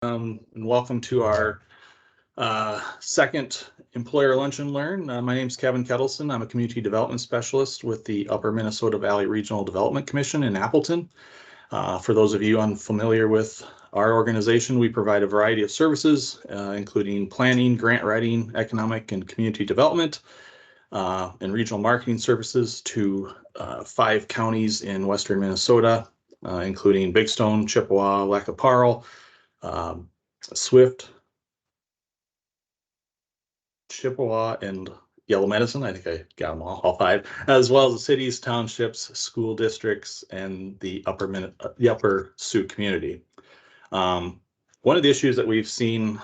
And welcome to our second Employer Lunch and Learn. My name is Kevin Kettleson. I'm a Community Development Specialist with the Upper Minnesota Valley Regional Development Commission in Appleton. For those of you unfamiliar with our organization, we provide a variety of services, including planning, grant writing, economic and community development, and regional marketing services to 5 counties in western Minnesota, including Big Stone, Chippewa, Lackaparle, Swift, Chippewa, and Yellow Medicine. I think I got them all 5, as well as the cities, townships, school districts, and the upper Sioux community. One of the issues that we've seen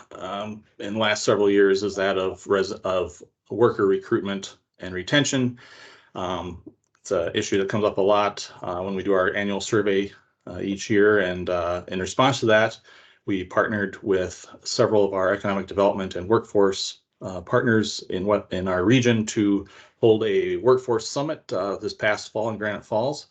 in the last several years is that of worker recruitment and retention. It's an issue that comes up a lot when we do our annual survey each year, and in response to that, we partnered with several of our economic development and workforce partners in our region to hold a workforce summit this past fall in Granite Falls.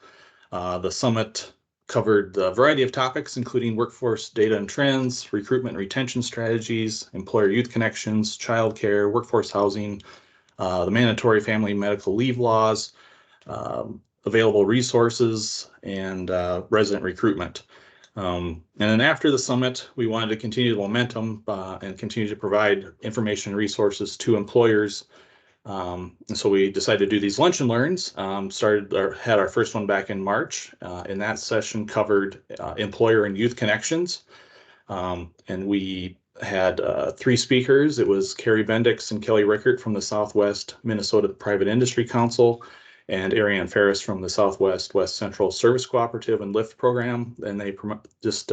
The summit covered a variety of topics, including workforce data and trends, recruitment and retention strategies, employer-youth connections, childcare, workforce housing, the mandatory family medical leave laws, available resources, and resident recruitment. And then after the summit, we wanted to continue the momentum and continue to provide information and resources to employers. And so we decided to do these lunch and learns. Had our first one back in March, and that session covered employer and youth connections. And we had 3 speakers. It was Carrie Bendix and Kelly Rickert from the Southwest Minnesota Private Industry Council, and Ariane Ferris from the Southwest West Central Service Cooperative and LIFT program. And they just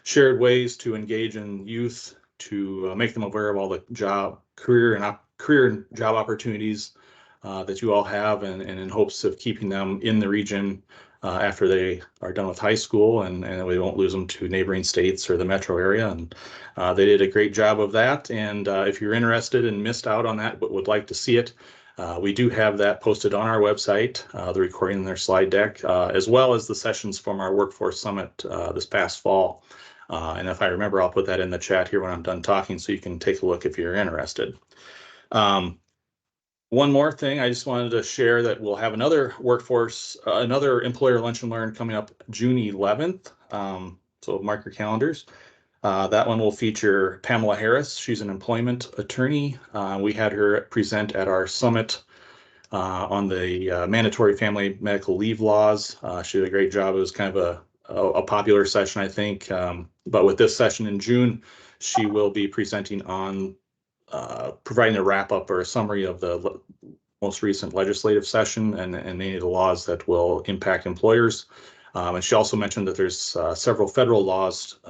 shared ways to engage in youth, to make them aware of all the career and job opportunities that you all have, and in hopes of keeping them in the region after they are done with high school, and we won't lose them to neighboring states or the metro area. And they did a great job of that. And if you're interested and missed out on that but would like to see it, we do have that posted on our website, the recording in their slide deck, as well as the sessions from our Workforce Summit this past fall. And if I remember, I'll put that in the chat here when I'm done talking, so you can take a look if you're interested. One more thing, I just wanted to share that we'll have another employer lunch and learn coming up June 11th. So mark your calendars. That one will feature Pamela Harris. She's an employment attorney. We had her present at our summit on the mandatory family medical leave laws. She did a great job. It was kind of a popular session, I think. But with this session in June, she will be presenting on providing a wrap-up or a summary of the most recent legislative session and any of the laws that will impact employers. And she also mentioned that there's several federal laws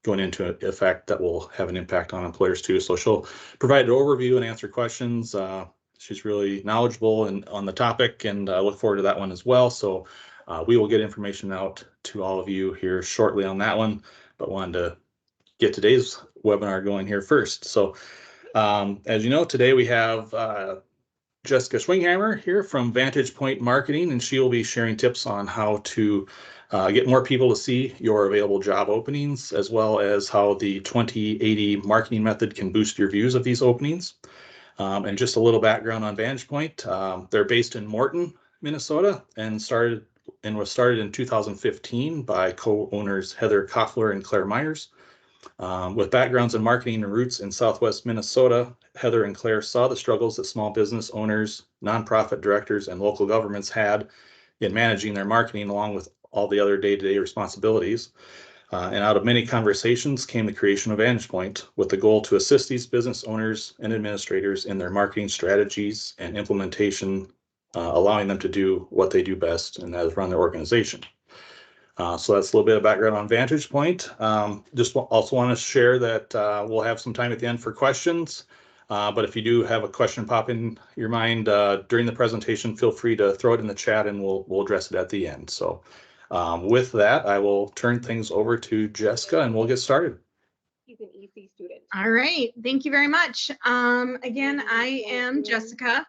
going into effect that will have an impact on employers too. So she'll provide an overview and answer questions. She's really knowledgeable on the topic, and I look forward to that one as well. So we will get information out to all of you here shortly on that one, but wanted to get today's webinar going here first. So as you know, today we have Jessica Schwinghammer here from Vantage Point Marketing, and she will be sharing tips on how to get more people to see your available job openings, as well as how the 2080 marketing method can boost your views of these openings. And just a little background on Vantage Point. They're based in Morton, Minnesota, and was started in 2015 by co-owners Heather Koffler and Claire Myers. With backgrounds in marketing and roots in Southwest Minnesota, Heather and Claire saw the struggles that small business owners, nonprofit directors, and local governments had in managing their marketing, along with all the other day-to-day responsibilities. And out of many conversations came the creation of Vantage Point, with the goal to assist these business owners and administrators in their marketing strategies and implementation, allowing them to do what they do best, and that is run their organization. So that's a little bit of background on Vantage Point. Just also want to share that we'll have some time at the end for questions. But if you do have a question pop in your mind during the presentation, feel free to throw it in the chat and we'll address it at the end. So with that, I will turn things over to Jessica and we'll get started. He's an EC student. All right, thank you very much. Again, I am Jessica,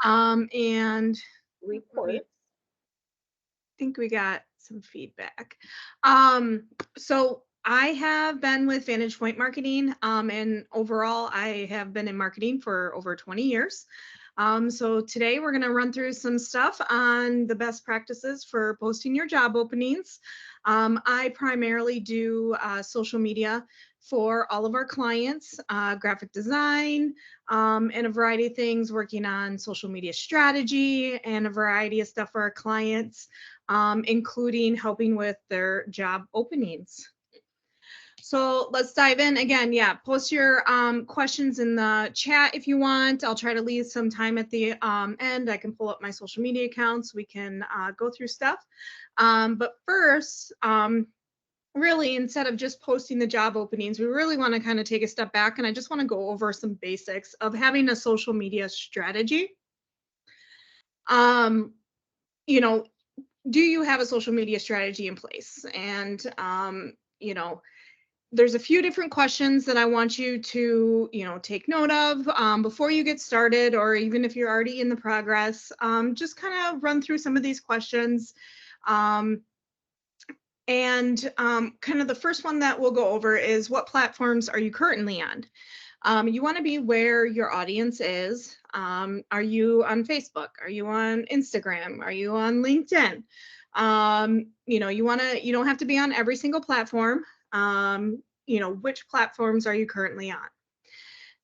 and Reports. I think we got some feedback. So I have been with Vantage Point Marketing, and overall, I have been in marketing for over 20 years. So today we're going to run through some stuff on the best practices for posting your job openings. I primarily do social media for all of our clients, graphic design, and a variety of things, working on social media strategy and a variety of stuff for our clients, including helping with their job openings. So let's dive in again. Yeah, post your questions in the chat if you want. I'll try to leave some time at the end. I can pull up my social media accounts. We can go through stuff. But first, really, instead of just posting the job openings, we really want to kind of take a step back, and I just want to go over some basics of having a social media strategy. You know, do you have a social media strategy in place? And you know, there's a few different questions that I want you to, take note of before you get started, or even if you're already in the progress. Just kind of run through some of these questions. Kind of the first one that we'll go over is, what platforms are you currently on? You want to be where your audience is. Are you on Facebook? Are you on Instagram? Are you on LinkedIn? You don't have to be on every single platform. Which platforms are you currently on?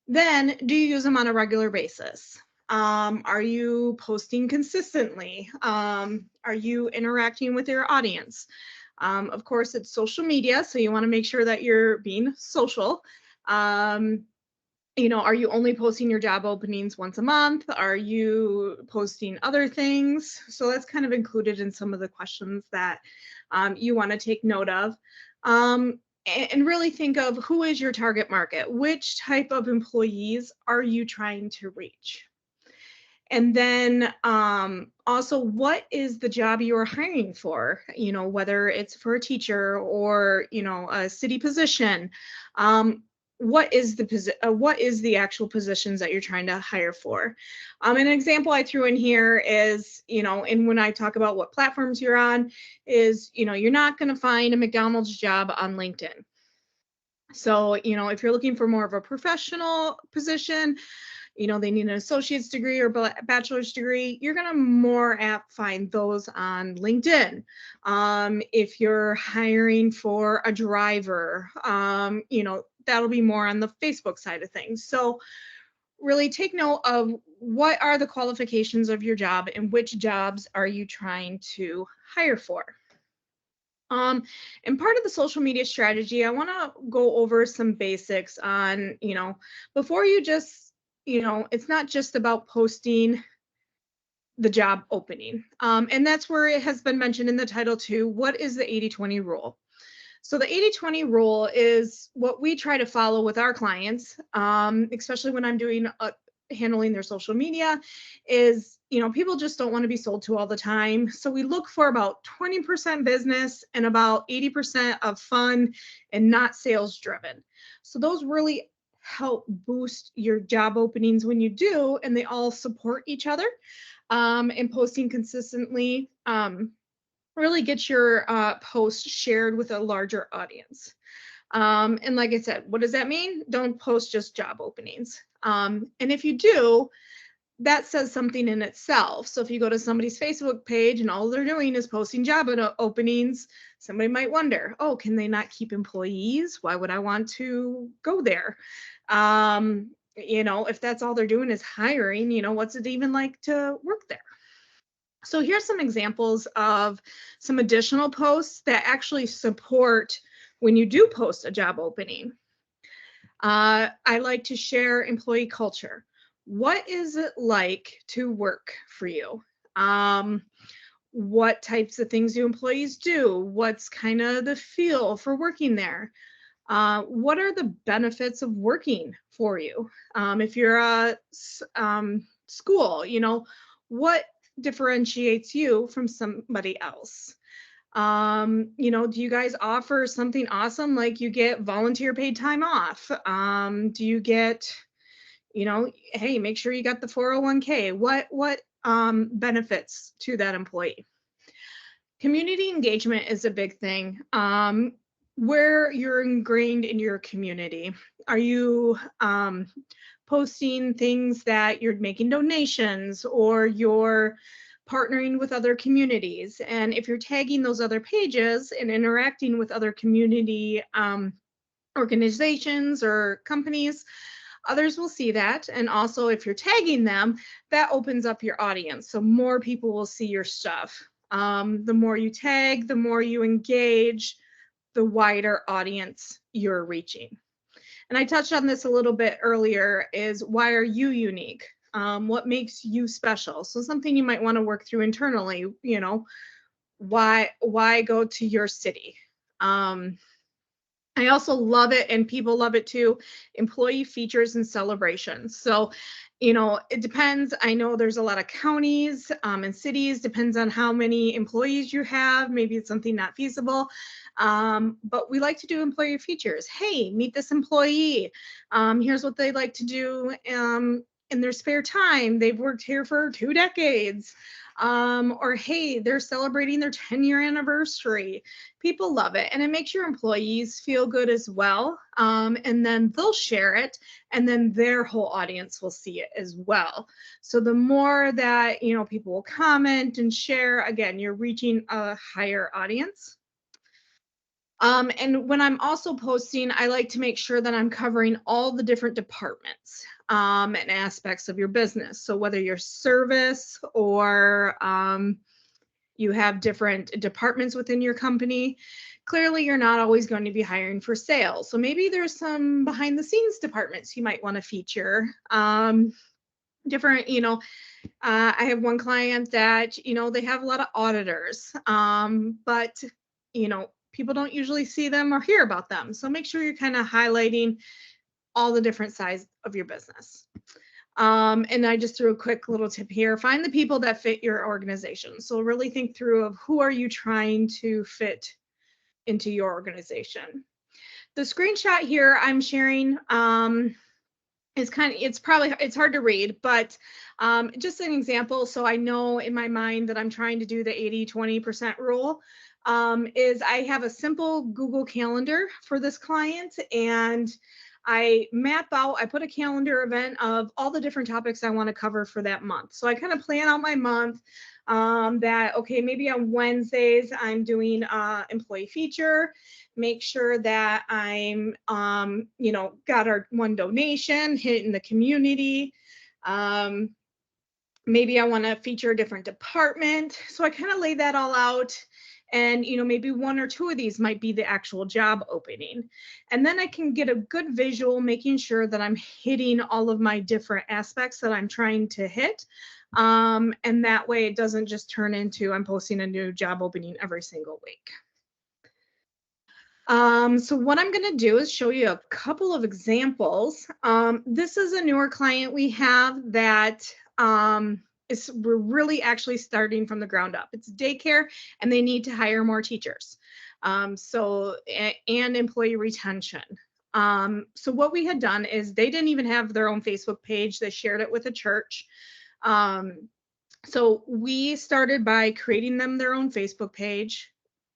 Then, do you use them on a regular basis? Are you posting consistently? Are you interacting with your audience? Of course, it's social media, so you want to make sure that you're being social. Are you only posting your job openings once a month? Are you posting other things? So that's kind of included in some of the questions that you want to take note of. And really think of, who is your target market? Which type of employees are you trying to reach? And then also, what is the job you are hiring for? Whether it's for a teacher or, a city position. What is the actual positions that you're trying to hire for? An example I threw in here is, and when I talk about what platforms you're on, is, you're not going to find a McDonald's job on LinkedIn. So, if you're looking for more of a professional position, they need an associate's degree or bachelor's degree, you're going to more apt find those on LinkedIn. If you're hiring for a driver, that'll be more on the Facebook side of things. So really take note of, what are the qualifications of your job and which jobs are you trying to hire for? And part of the social media strategy, I want to go over some basics on, before you just, it's not just about posting the job opening. And that's where it has been mentioned in the title too. What is the 80-20 rule? So the 80-20 rule is what we try to follow with our clients, especially when I'm doing handling their social media, is, people just don't want to be sold to all the time. So we look for about 20% business and about 80% of fun and not sales driven. So those really help boost your job openings when you do, and they all support each other. And posting consistently really gets your post shared with a larger audience. And like I said, what does that mean? Don't post just job openings. And if you do, that says something in itself. So if you go to somebody's Facebook page and all they're doing is posting job openings, somebody might wonder, oh, can they not keep employees? Why would I want to go there? If that's all they're doing is hiring, what's it even like to work there? So here's some examples of some additional posts that actually support when you do post a job opening. I like to share employee culture. What is it like to work for you? What types of things do employees do? What's kind of the feel for working there? What are the benefits of working for you? If you're a school, what differentiates you from somebody else? Do you guys offer something awesome, like you get volunteer paid time off? Do you get, hey, make sure you got the 401k? What benefits to that employee? Community engagement is a big thing. where you're ingrained in your community. Are you posting things that you're making donations or you're partnering with other communities? And if you're tagging those other pages and interacting with other community organizations or companies, others will see that. And also if you're tagging them, that opens up your audience. So more people will see your stuff. The more you tag, the more you engage, the wider audience you're reaching. And I touched on this a little bit earlier, is why are you unique? What makes you special? So something you might want to work through internally, you know, why go to your city? I also love it, and people love it too, employee features and celebrations. So, you know, it depends. I know there's a lot of counties and cities, depends on how many employees you have. Maybe it's something not feasible. But we like to do employee features. Hey, meet this employee. Here's what they like to do in their spare time. They've worked here for 2 decades. Or hey, they're celebrating their 10-year anniversary. People love it, and it makes your employees feel good as well. And then they'll share it, and then their whole audience will see it as well. So the more that, you know, people will comment and share, again, you're reaching a higher audience. And when I'm also posting, I like to make sure that I'm covering all the different departments and aspects of your business. So whether you're service or you have different departments within your company, clearly you're not always going to be hiring for sales. So maybe there's some behind the scenes departments you might want to feature. Different, you know, I have one client that, you know, they have a lot of auditors, but, you know, people don't usually see them or hear about them. So make sure you're kind of highlighting all the different sides of your business. And I just threw a quick little tip here. Find the people that fit your organization. So really think through of who are you trying to fit into your organization. The screenshot here I'm sharing is it's hard to read, but just an example. So I know in my mind that I'm trying to do the 80-20% rule. Is I have a simple Google Calendar for this client, and I put a calendar event of all the different topics I want to cover for that month. So I kind of plan out my month that, okay, maybe on Wednesdays I'm doing employee feature, make sure that I'm, you know, got our one donation, hit in the community. Maybe I want to feature a different department. So I kind of lay that all out. And, you know, maybe 1 or 2 of these might be the actual job opening. And then I can get a good visual, making sure that I'm hitting all of my different aspects that I'm trying to hit. And that way it doesn't just turn into I'm posting a new job opening every single week. So what I'm going to do is show you a couple of examples. This is a newer client we have that we're really actually starting from the ground up. It's daycare, and they need to hire more teachers. And employee retention. So what we had done is they didn't even have their own Facebook page. They shared it with a church. So we started by creating them their own Facebook page.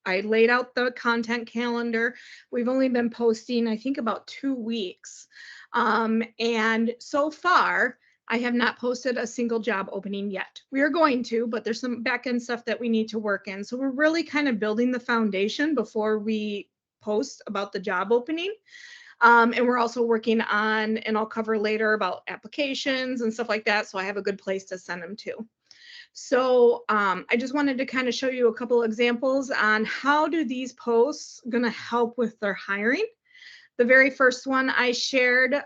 I laid out the content calendar. We've only been posting, I think, about 2 weeks. And so far, I have not posted a single job opening yet. We are going to, but there's some back-end stuff that we need to work in. So we're really kind of building the foundation before we post about the job opening. And we're also working on, and I'll cover later about applications and stuff like that. So I have a good place to send them to. So I just wanted to kind of show you a couple examples on how do these posts going to help with their hiring. The very first one I shared,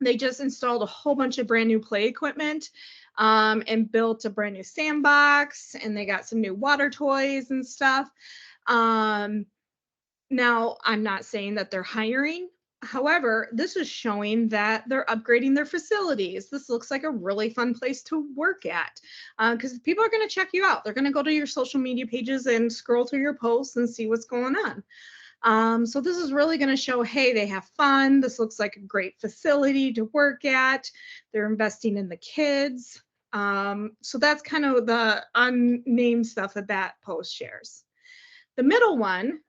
they just installed a whole bunch of brand new play equipment and built a brand new sandbox, and they got some new water toys and stuff. Now, I'm not saying that they're hiring. However, this is showing that they're upgrading their facilities. This looks like a really fun place to work at because people are going to check you out. They're going to go to your social media pages and scroll through your posts and see what's going on. So this is really going to show, hey, they have fun. This looks like a great facility to work at. They're investing in the kids. So that's kind of the unnamed stuff that post shares. The middle one,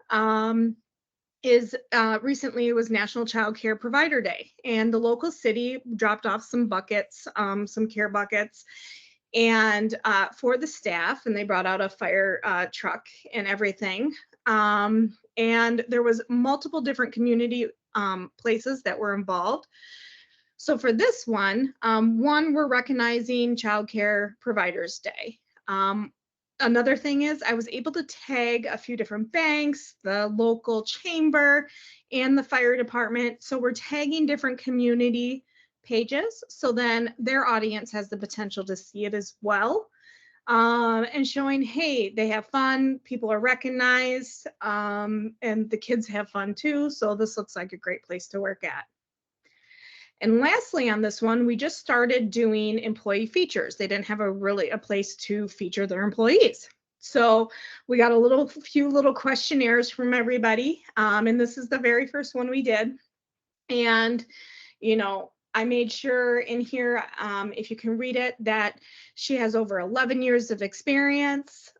is recently it was National Child Care Provider Day, and the local city dropped off some buckets, some care buckets, and for the staff, and they brought out a fire truck and everything. And there was multiple different community places that were involved. So for this one, we're recognizing Child Care Providers Day. Another thing is I was able to tag a few different banks, the local chamber, and the fire department. So we're tagging different community pages. So then their audience has the potential to see it as well. And showing, hey, they have fun, people are recognized, and the kids have fun too. So this looks like a great place to work at. And lastly, on this one, we just started doing employee features. They didn't have a place to feature their employees. So we got a few little questionnaires from everybody. And this is the very first one we did. And, you know, I made sure in here, if you can read it, that she has over 11 years of experience.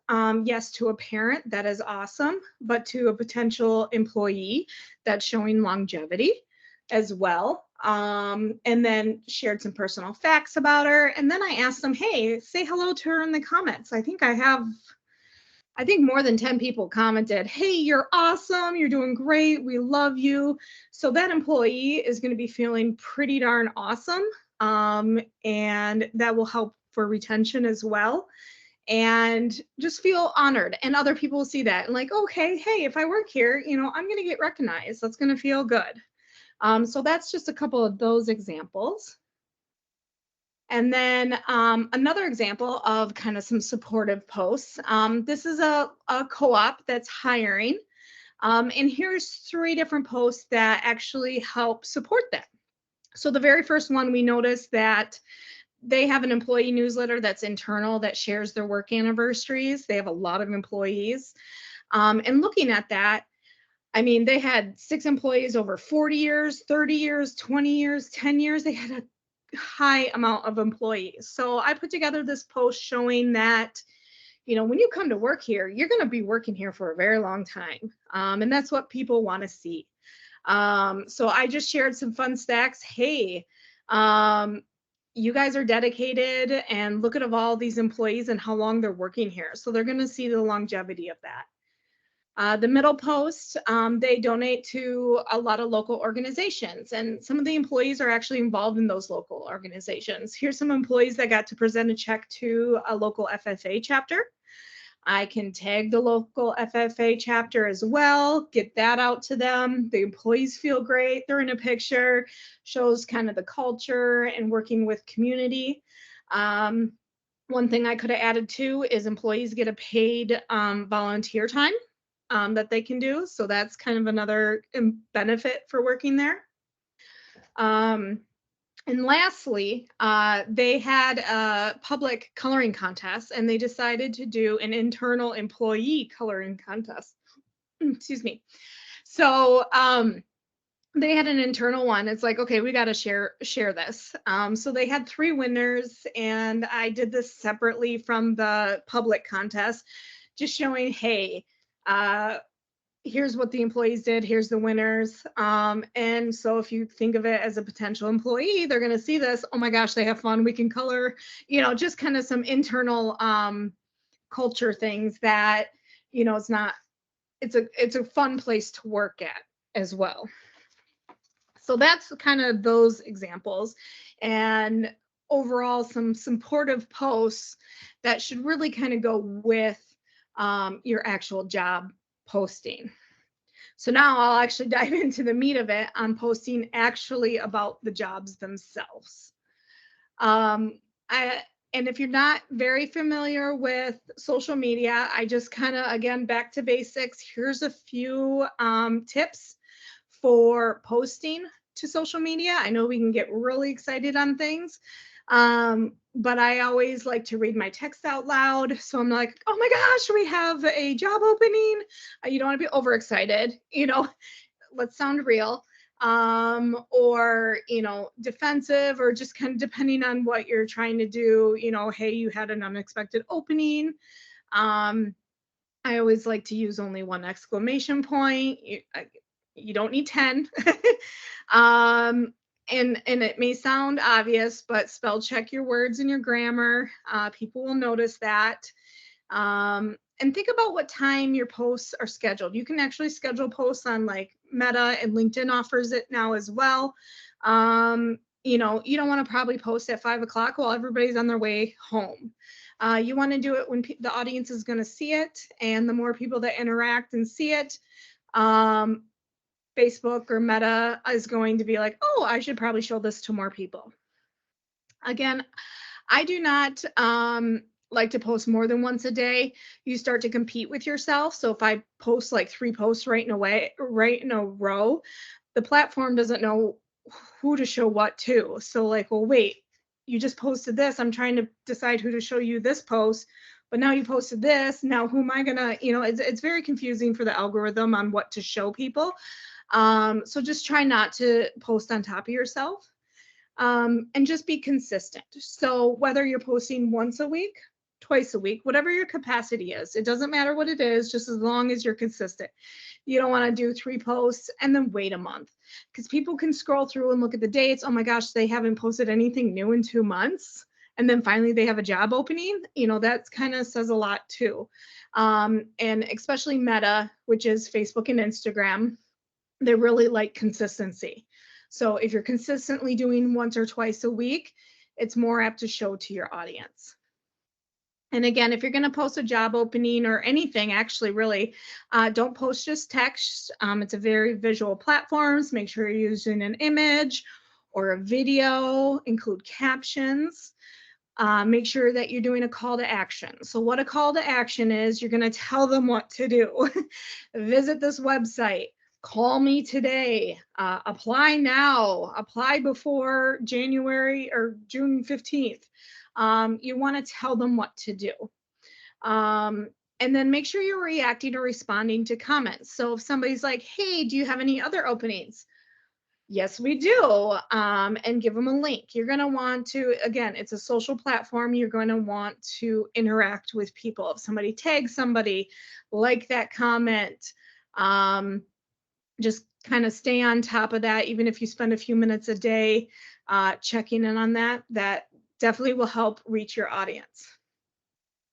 Yes, to a parent, that is awesome. But to a potential employee, that's showing longevity as well. And then shared some personal facts about her. And then I asked them, hey, say hello to her in the comments. I think more than 10 people commented, hey, you're awesome, you're doing great, we love you. So that employee is going to be feeling pretty darn awesome. And that will help for retention as well. And just feel honored. And other people will see that and like, okay, hey, if I work here, you know, I'm going to get recognized. That's going to feel good. So that's just a couple of those examples. And then another example of kind of some supportive posts. This is a co-op that's hiring. And here's 3 different posts that actually help support that. So the very first one, we noticed that they have an employee newsletter that's internal that shares their work anniversaries. They have a lot of employees. And looking at that, I mean, they had 6 employees over 40 years, 30 years, 20 years, 10 years. They had a high amount of employees. So I put together this post showing that, you know, when you come to work here, you're going to be working here for a very long time. And that's what people want to see. So I just shared some fun stacks. Hey, you guys are dedicated, and look at all these employees and how long they're working here. So they're going to see the longevity of that. The middle post, they donate to a lot of local organizations, and some of the employees are actually involved in those local organizations. Here's some employees that got to present a check to a local FFA chapter. I can tag the local FFA chapter as well, get that out to them. The employees feel great. They're in a picture, shows kind of the culture and working with community. One thing I could have added too is employees get a paid volunteer time that they can do. So that's kind of another benefit for working there. And lastly, they had a public coloring contest, and they decided to do an internal employee coloring contest. Excuse me. So they had an internal one. It's like, okay, we got to share this. So they had 3 winners, and I did this separately from the public contest, just showing, hey, here's what the employees did, here's the winners. And so if you think of it as a potential employee, they're going to see this, oh my gosh, they have fun, we can color, you know, just kind of some internal culture things that, you know, it's a fun place to work at as well. So that's kind of those examples. And overall, some supportive posts that should really kind of go with your actual job posting. So now I'll actually dive into the meat of it on posting actually about the jobs themselves. And if you're not very familiar with social media, I just kind of, again, back to basics. Here's a few tips for posting to social media. I know we can get really excited on things, but I always like to read my text out loud. So I'm like, oh my gosh, we have a job opening. You don't want to be overexcited, you know, let's sound real. Or, you know, defensive, or just kind of depending on what you're trying to do, you know, hey, you had an unexpected opening. I always like to use only one exclamation point. You don't need 10. And it may sound obvious, but spell check your words and your grammar. People will notice that. And think about what time your posts are scheduled. You can actually schedule posts on like Meta, and LinkedIn offers it now as well. You know, you don't want to probably post at 5 o'clock while everybody's on their way home. You want to do it when the audience is going to see it, and the more people that interact and see it, Facebook or Meta is going to be like, oh, I should probably show this to more people. Again, I do not like to post more than once a day. You start to compete with yourself. So if I post like 3 posts right in a row, the platform doesn't know who to show what to. So like, well, wait, you just posted this. I'm trying to decide who to show you this post, but now you posted this. Now who am I gonna, you know, it's very confusing for the algorithm on what to show people. So just try not to post on top of yourself, and just be consistent. So whether you're posting once a week, twice a week, whatever your capacity is, it doesn't matter what it is, just as long as you're consistent. You don't want to do 3 posts and then wait a month, because people can scroll through and look at the dates. Oh my gosh, they haven't posted anything new in 2 months. And then finally they have a job opening. You know, that kind of says a lot too. And especially Meta, which is Facebook and Instagram, they really like consistency. So if you're consistently doing once or twice a week, it's more apt to show to your audience. And again, if you're going to post a job opening or anything, actually, really, don't post just text. It's a very visual platform. So make sure you're using an image or a video, include captions. Make sure that you're doing a call to action. So what a call to action is, you're going to tell them what to do. Visit this website. Call me today, apply now, apply before January or June 15th. You want to tell them what to do. And then make sure you're reacting or responding to comments. So if somebody's like, hey, do you have any other openings? Yes, we do. And give them a link. You're going to want to, again, it's a social platform. You're going to want to interact with people. If somebody tags somebody, like that comment. Just kind of stay on top of that. Even if you spend a few minutes a day checking in on that, that definitely will help reach your audience.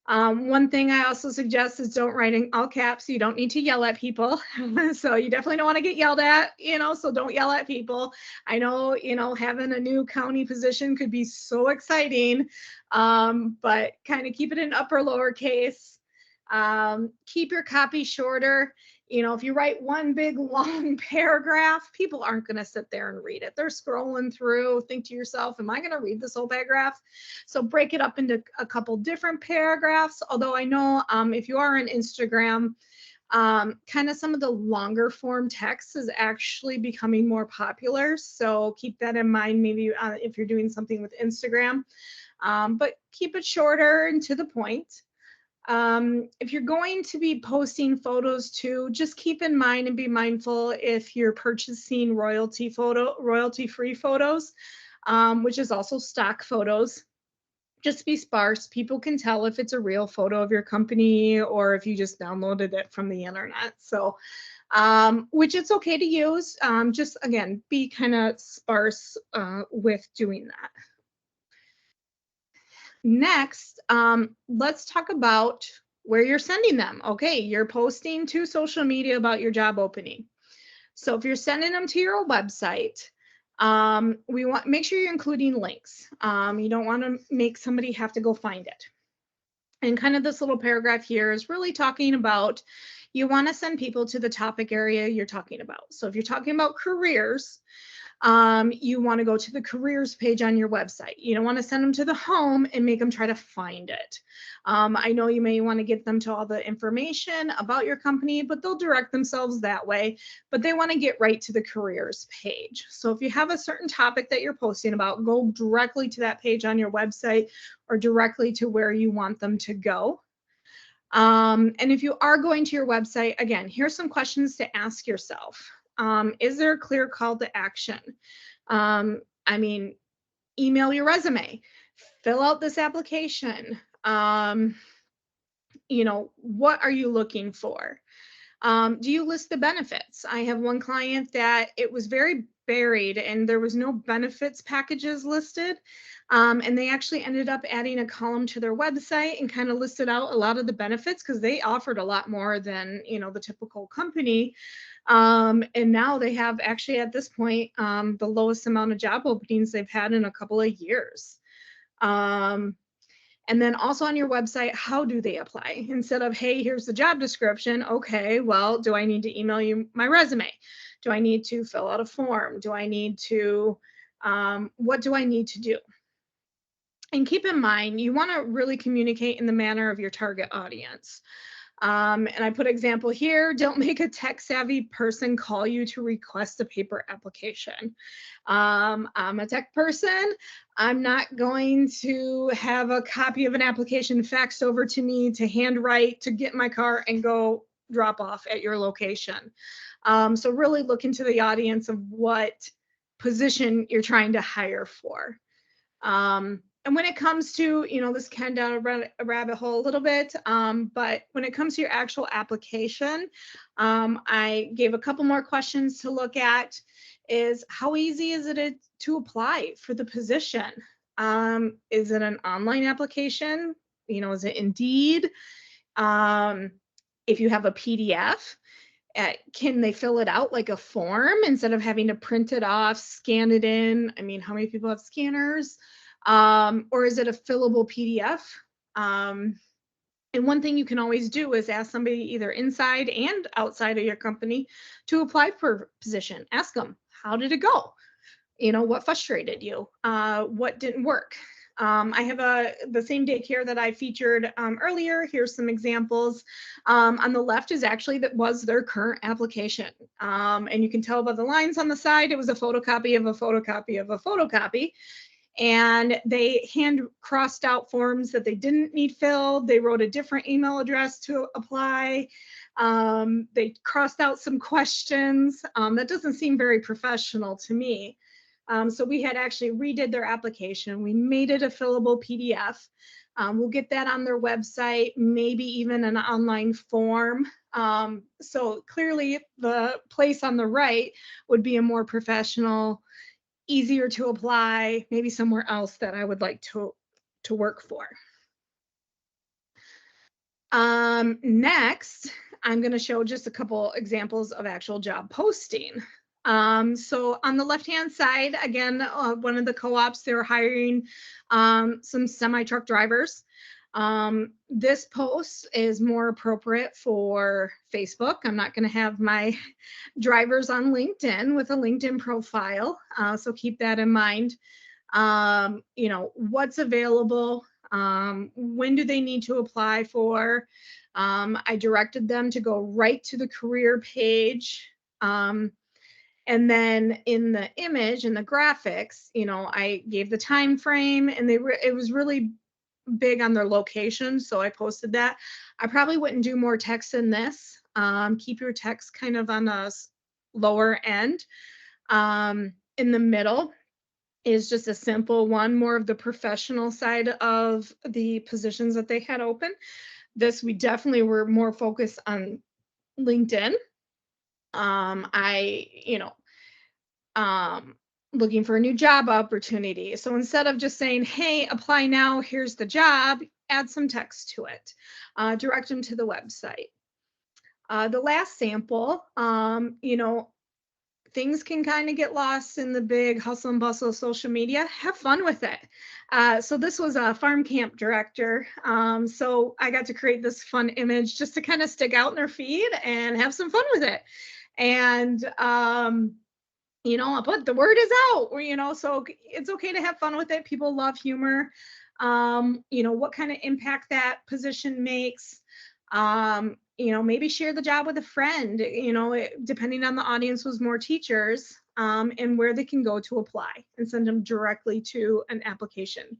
One thing I also suggest is don't write in all caps. You don't need to yell at people. So you definitely don't want to get yelled at, you know, so don't yell at people. I know, you know, having a new county position could be so exciting, but kind of keep it in upper lowercase. Keep your copy shorter. You know, if you write one big long paragraph, people aren't going to sit there and read it. They're scrolling through, think to yourself, am I going to read this whole paragraph? So break it up into a couple different paragraphs. Although I know if you are on Instagram, kind of some of the longer form text is actually becoming more popular. So keep that in mind, maybe if you're doing something with Instagram, but keep it shorter and to the point. If you're going to be posting photos too, just keep in mind and be mindful if you're purchasing royalty-free photos, which is also stock photos. Just be sparse. People can tell if it's a real photo of your company or if you just downloaded it from the internet. So, which it's okay to use. Just again, be kind of sparse with doing that. Next, let's talk about where you're sending them. Okay, you're posting to social media about your job opening. So if you're sending them to your website, we want make sure you're including links. You don't want to make somebody have to go find it. And kind of this little paragraph here is really talking about, you want to send people to the topic area you're talking about. So if you're talking about careers, you want to go to the careers page on your website. You don't want to send them to the home and make them try to find it. I know you may want to get them to all the information about your company, but they'll direct themselves that way. But they want to get right to the careers page. So if you have a certain topic that you're posting about, go directly to that page on your website or directly to where you want them to go. And if you are going to your website, again, here's some questions to ask yourself. Is there a clear call to action? I mean, email your resume, fill out this application. You know, what are you looking for? Do you list the benefits? I have one client that it was very buried and there was no benefits packages listed. And they actually ended up adding a column to their website and kind of listed out a lot of the benefits because they offered a lot more than, the typical company. And now they have actually at this point, the lowest amount of job openings they've had in a couple of years. And then also on your website, how do they apply? Instead of, hey, here's the job description. Okay, well, do I need to email you my resume? Do I need to fill out a form? Do I need to, what do I need to do? And keep in mind, you want to really communicate in the manner of your target audience. And I put example here, don't make a tech savvy person call you to request a paper application. I'm a tech person. I'm not going to have a copy of an application faxed over to me to handwrite to get in my car and go drop off at your location. So really look into the audience of what position you're trying to hire for. And when it comes to, this kind of down a rabbit hole a little bit, but when it comes to your actual application, I gave a couple more questions to look at is how easy is it to apply for the position? Is it an online application? Is it Indeed? If you have a PDF, can they fill it out like a form instead of having to print it off, scan it in? I mean, how many people have scanners? Or is it a fillable PDF? And one thing you can always do is ask somebody either inside and outside of your company to apply for a position. Ask them, how did it go? What frustrated you? What didn't work? I have the same daycare that I featured earlier. Here's some examples. On the left is actually that was their current application. And you can tell by the lines on the side, it was a photocopy of a photocopy of a photocopy. And they hand crossed out forms that they didn't need filled. They wrote a different email address to apply. They crossed out some questions. That doesn't seem very professional to me. So we had actually redid their application. We made it a fillable PDF. We'll get that on their website, maybe even an online form. So clearly the place on the right would be a more professional, easier to apply, maybe somewhere else that I would like to work for. Next, I'm going to show just a couple examples of actual job posting. So on the left-hand side, again, one of the co-ops, they were hiring some semi-truck drivers. This post is more appropriate for Facebook. I'm not going to have my drivers on LinkedIn with a LinkedIn profile. So keep that in mind. What's available? When do they need to apply for? I directed them to go right to the career page. And then in the image and the graphics, I gave the time frame and it was really big on their location. So I posted that. I probably wouldn't do more text than this. Keep your text kind of on a lower end. In the middle is just a simple one, more of the professional side of the positions that they had open. This, we definitely were more focused on LinkedIn. Looking for a new job opportunity. So instead of just saying, hey, apply now, here's the job, add some text to it, direct them to the website. The last sample, things can kind of get lost in the big hustle and bustle of social media. Have fun with it. So this was a farm camp director. So I got to create this fun image just to kind of stick out in their feed and have some fun with it. And, but the word is out, so it's okay to have fun with it. People love humor. What kind of impact that position makes. Maybe share the job with a friend, depending on the audience was more teachers, and where they can go to apply and send them directly to an application.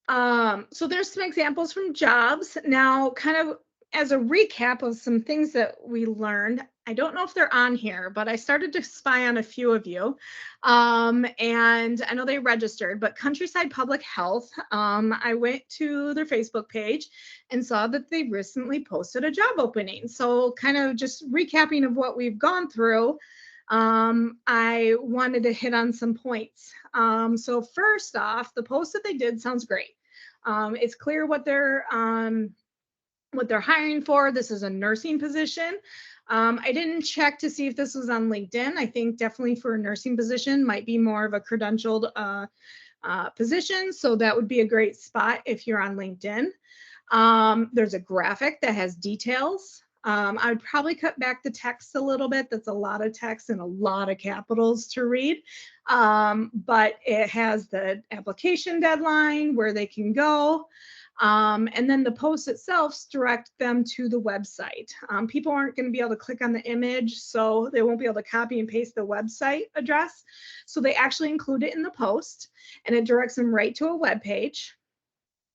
So there's some examples from jobs. Now, kind of as a recap of some things that we learned, I don't know if they're on here, but I started to spy on a few of you. And I know they registered, but Countryside Public Health, I went to their Facebook page and saw that they recently posted a job opening. So kind of just recapping of what we've gone through, I wanted to hit on some points. So first off, the post that they did sounds great. It's clear what they're hiring for. This is a nursing position. I didn't check to see if this was on LinkedIn. I think definitely for a nursing position might be more of a credentialed position. So that would be a great spot if you're on LinkedIn. There's a graphic that has details. I would probably cut back the text a little bit. That's a lot of text and a lot of capitals to read. But it has the application deadline, where they can go. And then the post itself direct them to the website. People aren't going to be able to click on the image, so they won't be able to copy and paste the website address. So they actually include it in the post, and it directs them right to a web page.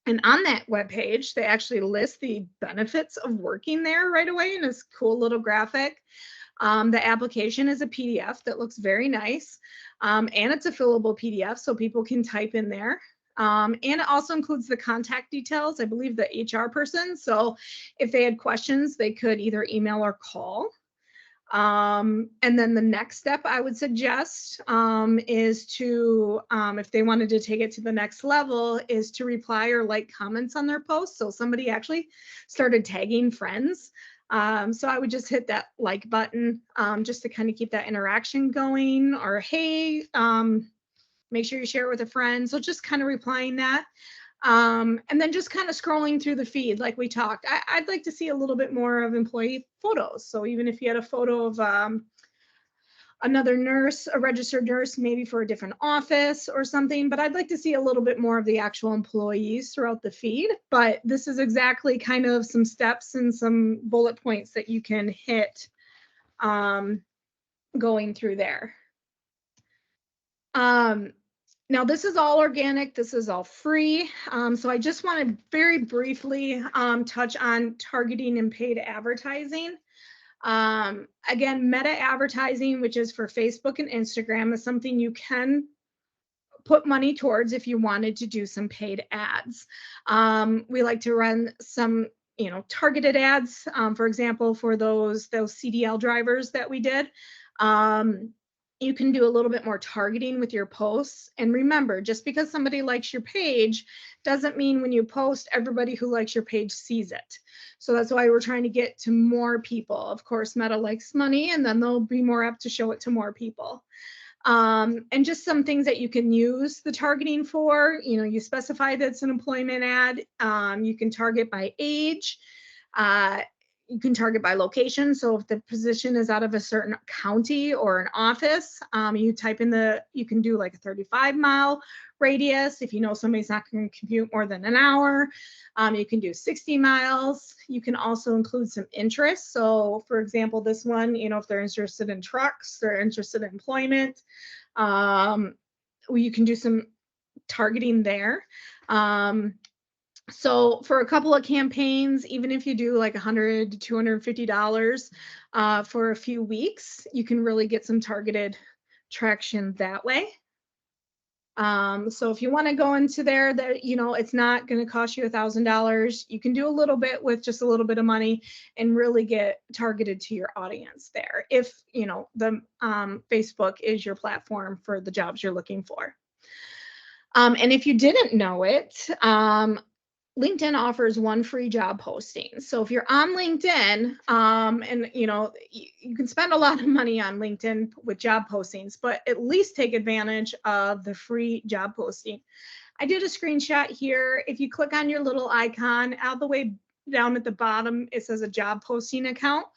And on that web page, they actually list the benefits of working there right away in this cool little graphic. The application is a PDF that looks very nice, and it's a fillable PDF, so people can type in there. And it also includes the contact details, I believe the HR person. So if they had questions, they could either email or call. And then the next step I would suggest is to, if they wanted to take it to the next level, is to reply or like comments on their posts. So somebody actually started tagging friends. So I would just hit that like button just to kind of keep that interaction going, or hey, make sure you share it with a friend. So just kind of replying that. And then just kind of scrolling through the feed like we talked. I'd like to see a little bit more of employee photos. So even if you had a photo of another nurse, a registered nurse, maybe for a different office or something, but I'd like to see a little bit more of the actual employees throughout the feed. But this is exactly kind of some steps and some bullet points that you can hit going through there. Now this is all organic, this is all free. So I just want to very briefly touch on targeting and paid advertising. Again, meta advertising, which is for Facebook and Instagram, is something you can put money towards if you wanted to do some paid ads. We like to run some, targeted ads, for example, for those CDL drivers that we did. You can do a little bit more targeting with your posts. And remember, just because somebody likes your page doesn't mean when you post, everybody who likes your page sees it. So that's why we're trying to get to more people. Of course, Meta likes money, and then they'll be more apt to show it to more people. And just some things that you can use the targeting for. You specify that it's an employment ad. You can target by age. You can target by location. So if the position is out of a certain county or an office, you type in you can do like a 35-mile radius. If you know somebody's not going to commute more than an hour, you can do 60 miles. You can also include some interests. So for example, this one, if they're interested in trucks, they're interested in employment, you can do some targeting there. So for a couple of campaigns, even if you do like $100 to $250 for a few weeks, you can really get some targeted traction that way. So if you want to go into there, that it's not going to cost you $1,000. You can do a little bit with just a little bit of money and really get targeted to your audience there. If the Facebook is your platform for the jobs you're looking for. And if you didn't know it, LinkedIn offers one free job posting. So if you're on LinkedIn, and you can spend a lot of money on LinkedIn with job postings, but at least take advantage of the free job posting. I did a screenshot here. If you click on your little icon, out the way down at the bottom, it says a job posting account,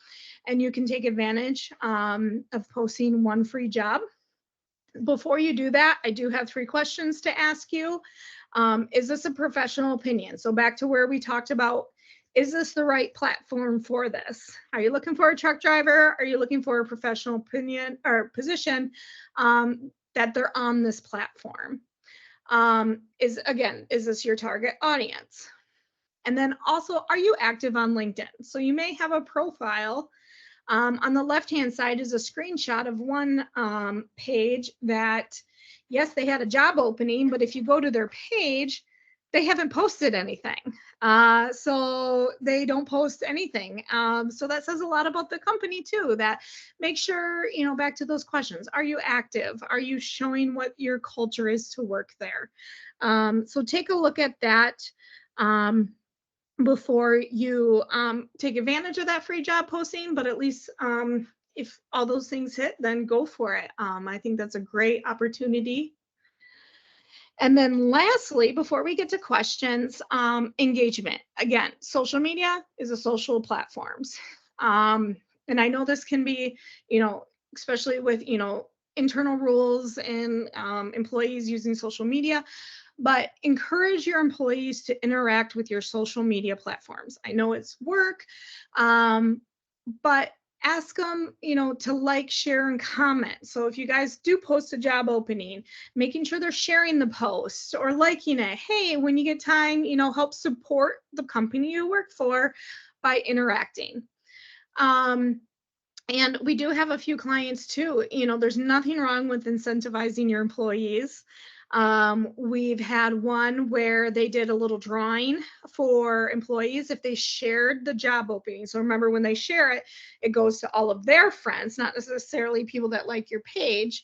and you can take advantage of posting one free job. Before you do that, I do have 3 questions to ask you. Is this a professional opinion? So back to where we talked about, is this the right platform for this? Are you looking for a truck driver? Are you looking for a professional opinion or position that they're on this platform? Is this your target audience? And then also, are you active on LinkedIn? So you may have a profile On the left-hand side is a screenshot of one page that, yes, they had a job opening, but if you go to their page, they haven't posted anything. So they don't post anything. So that says a lot about the company too, that make sure, back to those questions. Are you active? Are you showing what your culture is to work there? So take a look at that before you take advantage of that free job posting, but at least if all those things hit, then go for it. I think that's a great opportunity. And then lastly, before we get to questions, engagement. Again, social media is a social platforms. And I know this can be, especially with, internal rules and employees using social media, but encourage your employees to interact with your social media platforms. I know it's work, but ask them, to like, share, and comment. So if you guys do post a job opening, making sure they're sharing the post or liking it. Hey, when you get time, help support the company you work for by interacting. And we do have a few clients too. There's nothing wrong with incentivizing your employees. We've had one where they did a little drawing for employees if they shared the job opening. So remember, when they share it, it goes to all of their friends, not necessarily people that like your page.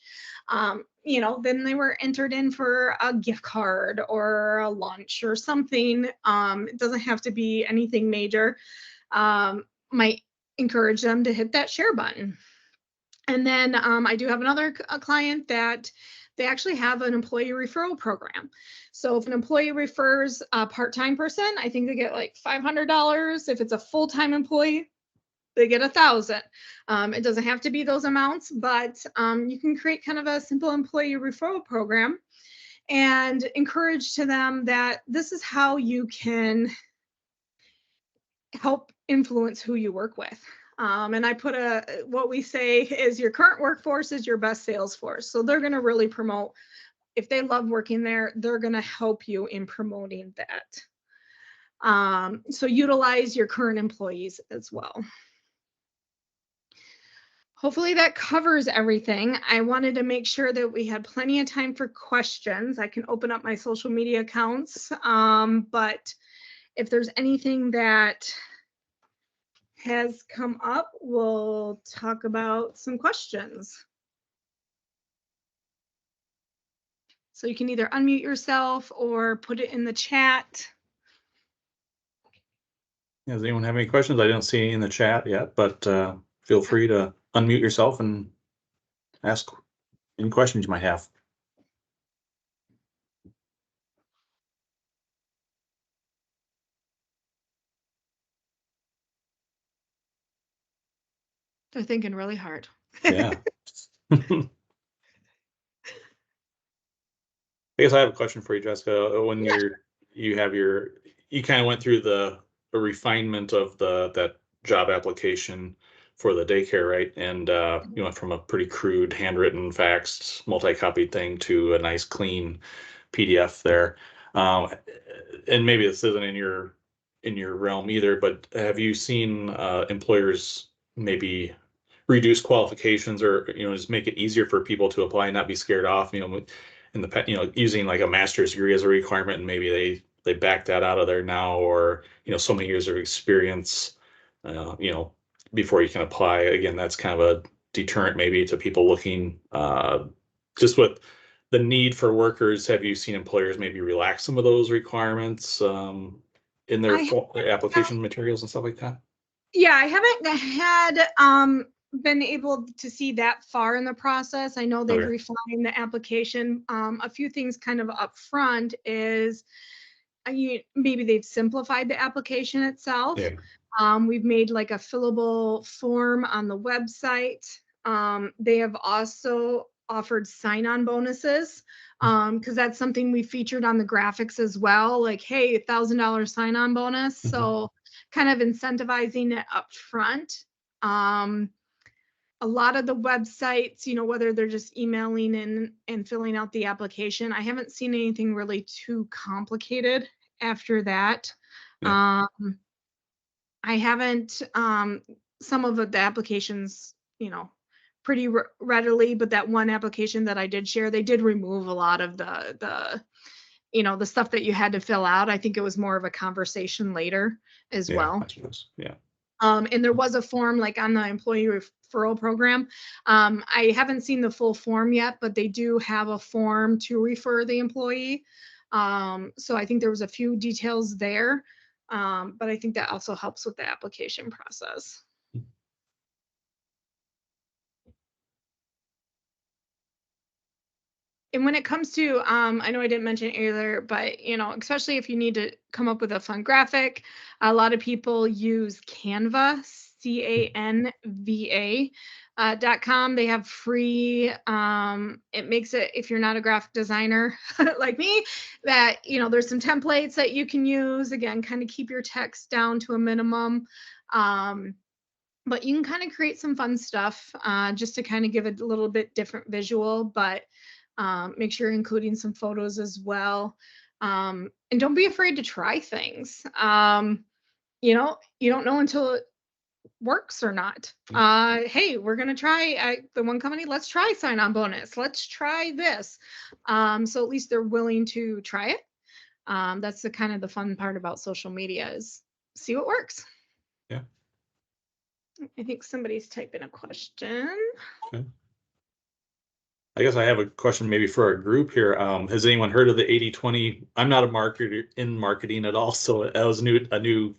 Then they were entered in for a gift card or a lunch or something. It doesn't have to be anything major. Might encourage them to hit that share button. And then I do have another client that they actually have an employee referral program. So if an employee refers a part-time person, I think they get like $500. If it's a full-time employee, they get $1,000. It doesn't have to be those amounts, but you can create kind of a simple employee referral program and encourage to them that this is how you can help influence who you work with. And I put what we say is your current workforce is your best sales force. So they're going to really promote, if they love working there, they're going to help you in promoting that. So utilize your current employees as well. Hopefully that covers everything. I wanted to make sure that we had plenty of time for questions. I can open up my social media accounts, but if there's anything that has come up, we'll talk about some questions. So you can either unmute yourself or put it in the chat. Does anyone have any questions? I didn't see any in the chat yet, but feel free to unmute yourself and ask any questions you might have. They're thinking really hard. Yeah. I guess I have a question for you, Jessica. When you kind of went through the refinement of that job application for the daycare, right? And you went from a pretty crude handwritten, faxed, multi-copied thing to a nice clean PDF there. And maybe this isn't in your realm either, but have you seen employers maybe reduce qualifications or just make it easier for people to apply and not be scared off, in the using like a master's degree as a requirement, and maybe they back that out of there now, or so many years of experience before you can apply. Again, that's kind of a deterrent maybe to people looking just with the need for workers. Have you seen employers maybe relax some of those requirements in their application materials and stuff like that? Yeah, I haven't had been able to see that far in the process. I know they've refined the application. A few things kind of up front is maybe they've simplified the application itself. Yeah. We've made like a fillable form on the website. They have also offered sign-on bonuses because that's something we featured on the graphics as well. Like, hey, $1,000 sign-on bonus. Mm-hmm. So kind of incentivizing it up front. A lot of the websites, whether they're just emailing and filling out the application, I haven't seen anything really too complicated after that. Yeah. I haven't some of the applications, pretty readily, but that one application that I did share, they did remove a lot of the stuff that you had to fill out. I think it was more of a conversation later as well. I suppose. Yeah. And there was a form like on the employee referral program. I haven't seen the full form yet, but they do have a form to refer the employee. So I think there was a few details there, but I think that also helps with the application process. And when it comes to, I know I didn't mention it earlier, but, especially if you need to come up with a fun graphic, a lot of people use Canva, CANVA.com. They have free, it makes it, if you're not a graphic designer like me, that, there's some templates that you can use. Again, kind of keep your text down to a minimum. But you can kind of create some fun stuff just to kind of give it a little bit different visual, but make sure you're including some photos as well. And don't be afraid to try things. You don't know until it works or not. Hey, we're going to try the one company. Let's try sign-on bonus. Let's try this. So at least they're willing to try it. That's the kind of the fun part about social media is see what works. Yeah. I think somebody's typing a question. Okay. I guess I have a question maybe for our group here. Has anyone heard of the 80/20? I'm not a marketer in marketing at all, so that was a new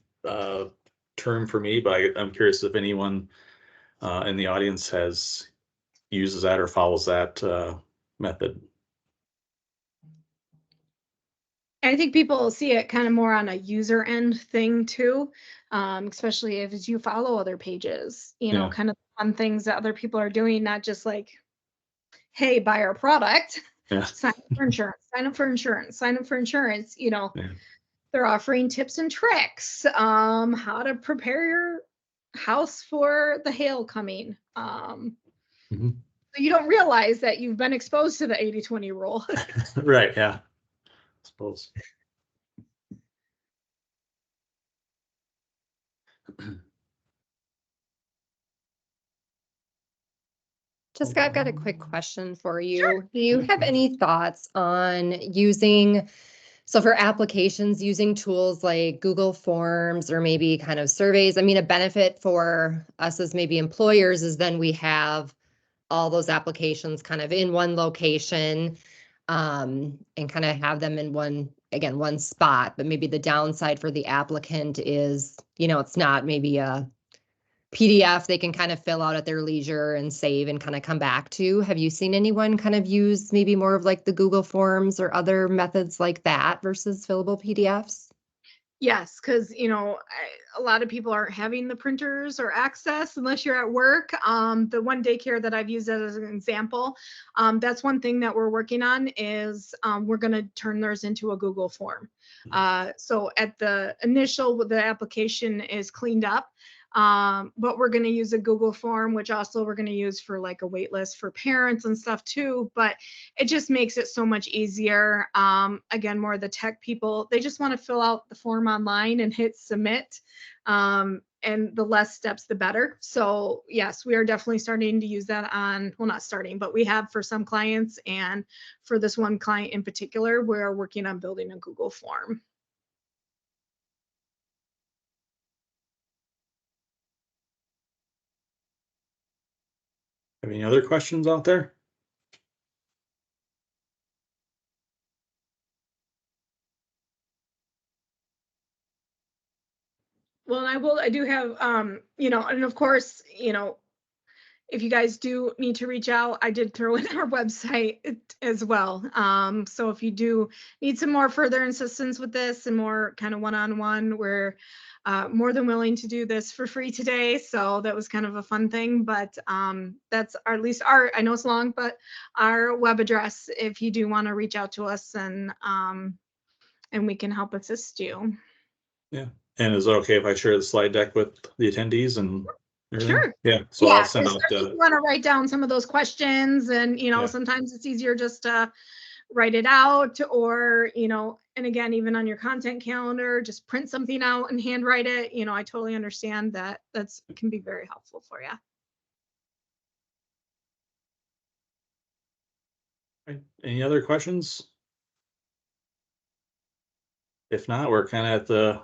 term for me, but I'm curious if anyone in the audience uses that or follows that method. I think people see it kind of more on a user end thing too, especially if you follow other pages, Yeah. kind of fun things that other people are doing, not just like, hey, buy our product, Yeah. sign up for insurance, sign up for insurance, sign up for insurance. Yeah. They're offering tips and tricks, how to prepare your house for the hail coming. Mhm. So you don't realize that you've been exposed to the 80/20 rule. Right. Yeah. I suppose. Jessica, I've got a quick question for you. Sure. Do you have any thoughts on so for applications, using tools like Google Forms or maybe kind of surveys? I mean, a benefit for us as maybe employers is then we have all those applications kind of in one location, and kind of have them in one spot. But maybe the downside for the applicant is, it's not maybe a PDF they can kind of fill out at their leisure and save and kind of come back to. Have you seen anyone kind of use maybe more of like the Google Forms or other methods like that versus fillable PDFs? Yes, because a lot of people aren't having the printers or access unless you're at work. The one daycare that I've used as an example, that's one thing that we're working on is we're going to turn theirs into a Google form. So at the initial, the application is cleaned up. But we're going to use a Google form, which also we're going to use for like a wait list for parents and stuff too. But it just makes it so much easier. Again, more of the tech people, they just want to fill out the form online and hit submit. And the less steps, the better. So yes, we are definitely starting to use that well, not starting, but we have for some clients, and for this one client in particular, we're working on building a Google form. Any other questions out there? Well, and I do have, and of course, if you guys do need to reach out, I did throw in our website as well. So if you do need some more further assistance with this and more kind of one-on-one, we're more than willing to do this for free today. So that was kind of a fun thing, but that's at least I know it's long, but our web address, if you do want to reach out to us, and we can help assist you. Yeah. And is it okay if I share the slide deck with the attendees and everything? Sure. Yeah. So I'll send out if you want to write down some of those questions, and Yeah. sometimes it's easier just to write it out, or And again, even on your content calendar, just print something out and handwrite it. You know, I totally understand that can be very helpful for you. Right. Any other questions? If not, we're kind of at the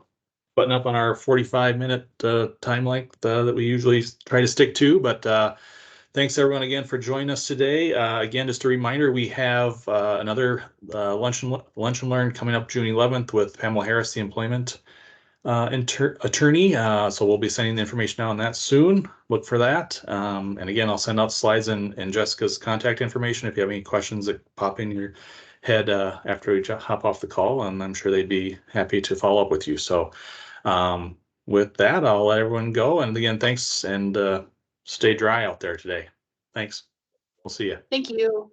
button up on our 45-minute time length that we usually try to stick to. But thanks everyone again for joining us today. Again, just a reminder, we have another lunch and learn coming up June 11th with Pamela Harris, the employment attorney. So we'll be sending the information out on that soon. Look for that. And again, I'll send out slides and Jessica's contact information if you have any questions that pop in your head after we hop off the call, and I'm sure they'd be happy to follow up with you. So with that, I'll let everyone go. And again, thanks, and stay dry out there today. Thanks. We'll see you. Thank you.